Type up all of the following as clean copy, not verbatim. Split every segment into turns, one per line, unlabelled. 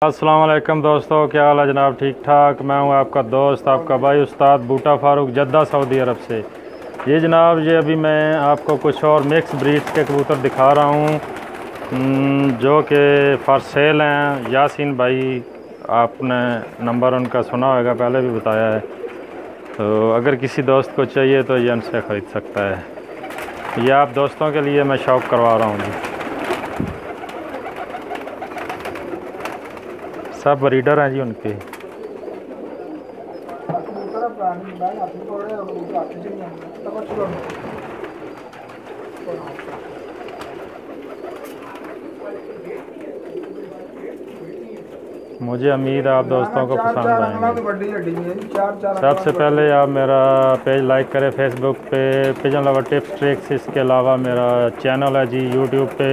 अस्सलाम वालेकुम दोस्तों, क्या हाल है जनाब? ठीक ठाक। मैं हूं आपका दोस्त, आपका भाई उस्ताद बूटा फ़ारूक, जद्दा सऊदी अरब से। ये जनाब, ये अभी मैं आपको कुछ और मिक्स ब्रीड्स के कबूतर दिखा रहा हूं जो कि फॉर सेल हैं। यासीन भाई, आपने नंबर उनका सुना होगा, पहले भी बताया है। तो अगर किसी दोस्त को चाहिए तो ये उनसे ख़रीद सकता है। ये आप दोस्तों के लिए मैं शौक़ करवा रहा हूँ जी। सब ब्रीडर हैं जी उनके। मुझे उम्मीद है आप दोस्तों को पसंद आएंगे। सबसे पहले आप मेरा पेज लाइक करें फेसबुक पे, पिजन लवर टिप्स ट्रिक्स। इसके अलावा मेरा चैनल है जी यूट्यूब पे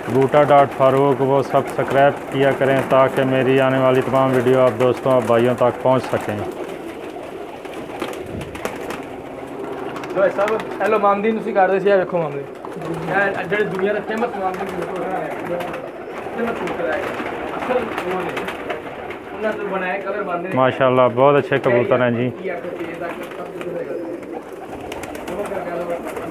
बूटा.फारूक, वो सब्सक्राइब किया करें ताकि मेरी आने वाली तमाम वीडियो आप दोस्तों और भाइयों तक पहुंच सकें।
हेलो मामदीन, उसी कर दे देखो मामदीन यार जेडे दुनिया दा फेमस मामदीन बिल्कुल है।
माशाल्लाह बहुत अच्छे कबूतर हैं जी।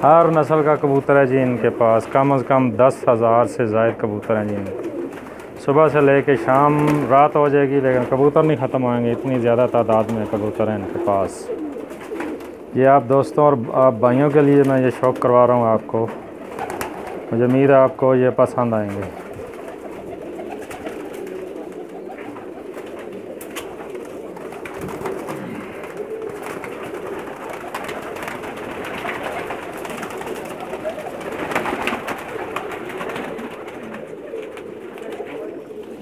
हर नस्ल का कबूतर है जी इनके पास। कम से कम 10,000 से ज़ायद कबूतर हैं जी। सुबह से लेके शाम रात हो जाएगी लेकिन कबूतर नहीं ख़त्म होंगे, इतनी ज़्यादा तादाद में कबूतर हैं इनके पास। ये आप दोस्तों और आप भाइयों के लिए मैं ये शौक़ करवा रहा हूँ आपको। मुझे उम्मीद है आपको ये पसंद आएंगे।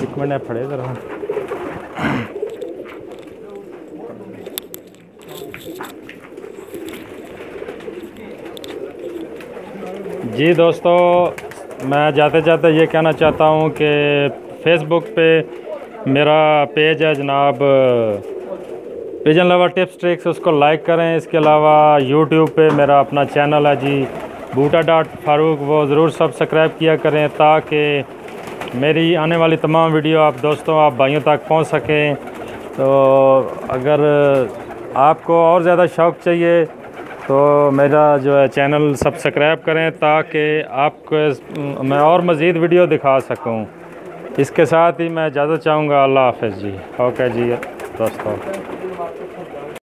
एक मिनट पड़े ज़रा। जी दोस्तों, मैं जाते जाते ये कहना चाहता हूँ कि फेसबुक पे मेरा पेज है जनाब पिजन लवर टिप्स ट्रिक्स, उसको लाइक करें। इसके अलावा यूट्यूब पे मेरा अपना चैनल है जी बूटा.फारूक, वो ज़रूर सब्सक्राइब किया करें ताकि मेरी आने वाली तमाम वीडियो आप दोस्तों आप भाइयों तक पहुंच सकें। तो अगर आपको और ज़्यादा शौक़ चाहिए तो मेरा जो है चैनल सब्सक्राइब करें ताकि आपको मैं और मज़ीद वीडियो दिखा सकूं। इसके साथ ही मैं इजाज़त चाहूँगा। अल्लाह हाफ़िज़ जी। ओके जी दोस्तों।